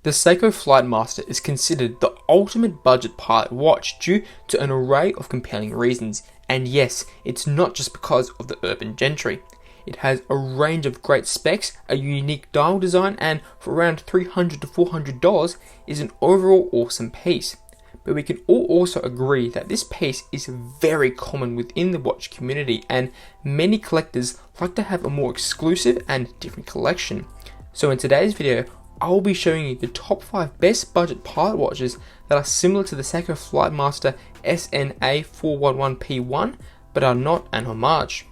The Seiko Flightmaster is considered the ultimate budget pilot watch due to an array of compelling reasons, and yes, it's not just because of the urban gentry. It has a range of great specs, a unique dial design, and for around $300 to $400 is an overall awesome piece. But we can all also agree that this piece is very common within the watch community, and many collectors like to have a more exclusive and different collection. So in today's video, I will be showing you the top 5 best budget pilot watches that are similar to the Seiko Flightmaster SNA411P1 but are not an homage.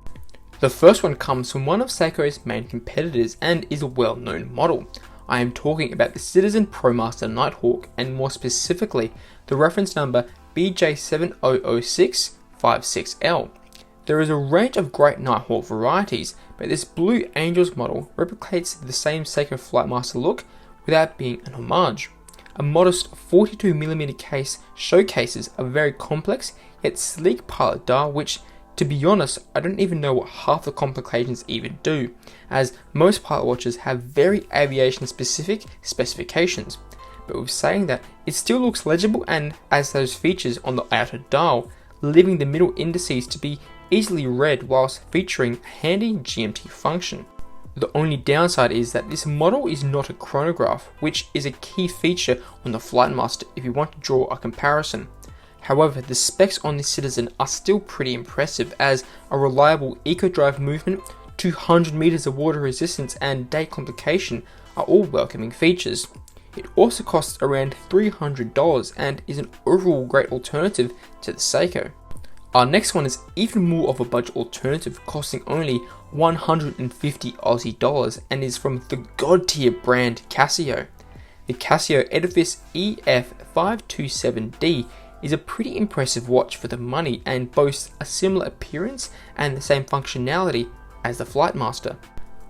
The first one comes from one of Seiko's main competitors and is a well-known model. I am talking about the Citizen Promaster Nighthawk, and more specifically the reference number BJ700656L. There is a range of great Nighthawk varieties, but this Blue Angels model replicates the same Seiko Flightmaster look without being an homage. A modest 42mm case showcases a very complex yet sleek pilot dial, which, to be honest, I don't even know what half the complications even do, as most pilot watches have very aviation specific specifications. But with saying that, it still looks legible and has those features on the outer dial, leaving the middle indices to be easily read whilst featuring a handy GMT function. The only downside is that this model is not a chronograph, which is a key feature on the Flightmaster if you want to draw a comparison. However, the specs on this Citizen are still pretty impressive, as a reliable eco-drive movement, 200 meters of water resistance and date complication are all welcoming features. It also costs around $300 and is an overall great alternative to the Seiko. Our next one is even more of a budget alternative, costing only 150 Aussie dollars, and is from the god tier brand Casio. The Casio Edifice EF527D is a pretty impressive watch for the money and boasts a similar appearance and the same functionality as the Flightmaster.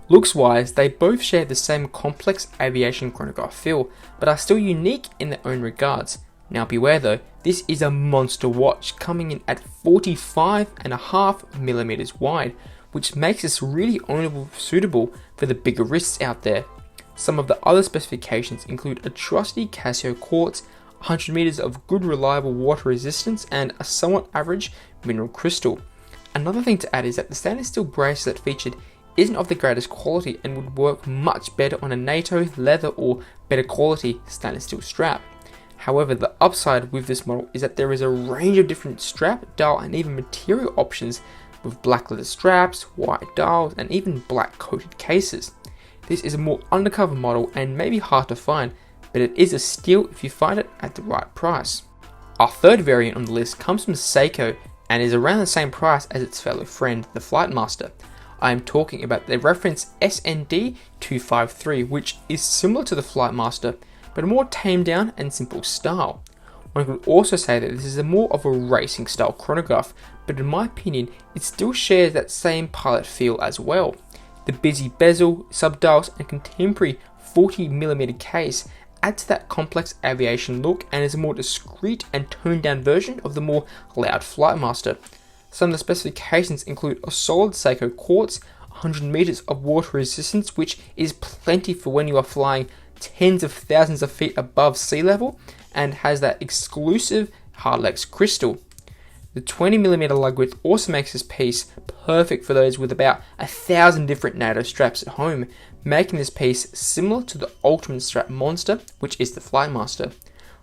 Looks wise, they both share the same complex aviation chronograph feel, but are still unique in their own regards. Now beware though, this is a monster watch coming in at 45.5mm wide, which makes this really only suitable for the bigger wrists out there. Some of the other specifications include a trusty Casio quartz, 100 meters of good reliable water resistance, and a somewhat average mineral crystal. Another thing to add is that the stainless steel bracelet featured isn't of the greatest quality and would work much better on a NATO, leather, or better quality stainless steel strap. However, the upside with this model is that there is a range of different strap, dial, and even material options with black leather straps, white dials, and even black coated cases. This is a more undercover model and may be hard to find, but it is a steal if you find it at the right price. Our third variant on the list comes from Seiko and is around the same price as its fellow friend, the Flightmaster. I am talking about the Reference SD253, which is similar to the Flightmaster, but a more tamed down and simple style. One could also say that this is more of a racing style chronograph, but in my opinion, it still shares that same pilot feel as well. The busy bezel, subdials, and contemporary 40mm case add to that complex aviation look and is a more discreet and toned down version of the more loud Flightmaster. Some of the specifications include a solid Seiko quartz, 100 meters of water resistance, which is plenty for when you are flying tens of thousands of feet above sea level, and has that exclusive Hardlex crystal. The 20mm lug width also makes this piece perfect for those with about 1,000 different NATO straps at home, making this piece similar to the ultimate strap monster, which is the Flightmaster.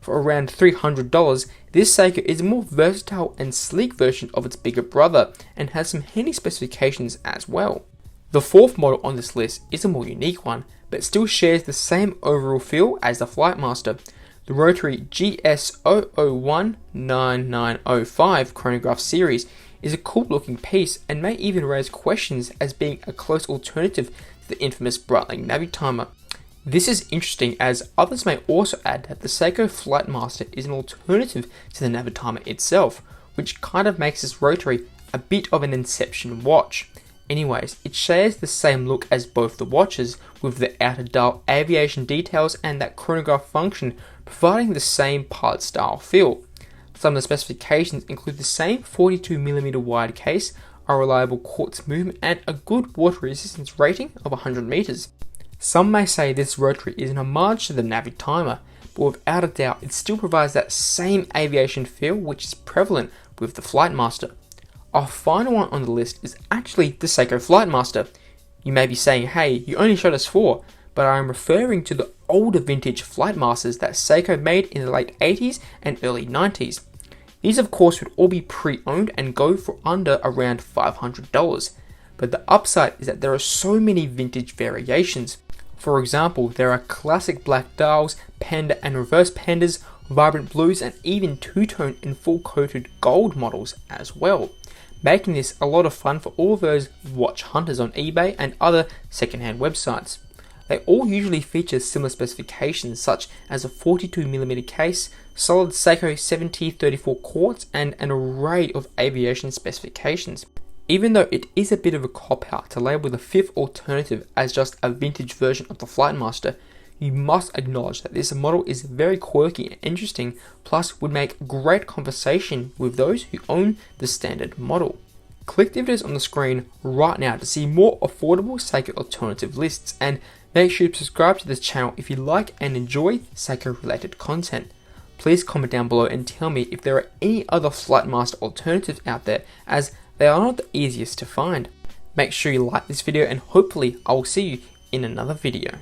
For around $300, this Seiko is a more versatile and sleek version of its bigger brother, and has some handy specifications as well. The fourth model on this list is a more unique one, but still shares the same overall feel as the Flightmaster. The Rotary GS00199905 chronograph series is a cool looking piece and may even raise questions as being a close alternative to the infamous Breitling Navitimer. This is interesting, as others may also add that the Seiko Flightmaster is an alternative to the Navitimer itself, which kind of makes this Rotary a bit of an inception watch. Anyways, it shares the same look as both the watches, with the outer dial aviation details and that chronograph function providing the same pilot style feel. Some of the specifications include the same 42mm wide case, a reliable quartz movement, and a good water resistance rating of 100 meters. Some may say this rotary is an homage to the Navi timer, but without a doubt it still provides that same aviation feel which is prevalent with the Flightmaster. Our final one on the list is actually the Seiko Flightmaster. You may be saying, hey, you only showed us 4, but I am referring to the older vintage Flightmasters that Seiko made in the late 80s and early 90s. These of course would all be pre-owned and go for under around $500. But the upside is that there are so many vintage variations. For example, there are classic black dials, panda and reverse pandas, vibrant blues, and even two-tone and full-coated gold models as well, making this a lot of fun for all those watch hunters on eBay and other secondhand websites. They all usually feature similar specifications such as a 42mm case, solid Seiko 7T34 quartz, and an array of aviation specifications. Even though it is a bit of a cop-out to label the 5th alternative as just a vintage version of the Flightmaster, you must acknowledge that this model is very quirky and interesting, plus would make great conversation with those who own the standard model. Click the videos on the screen right now to see more affordable Seiko alternative lists, and make sure to subscribe to this channel if you like and enjoy Seiko related content. Please comment down below and tell me if there are any other Flightmaster alternatives out there, as they are not the easiest to find. Make sure you like this video, and hopefully I will see you in another video.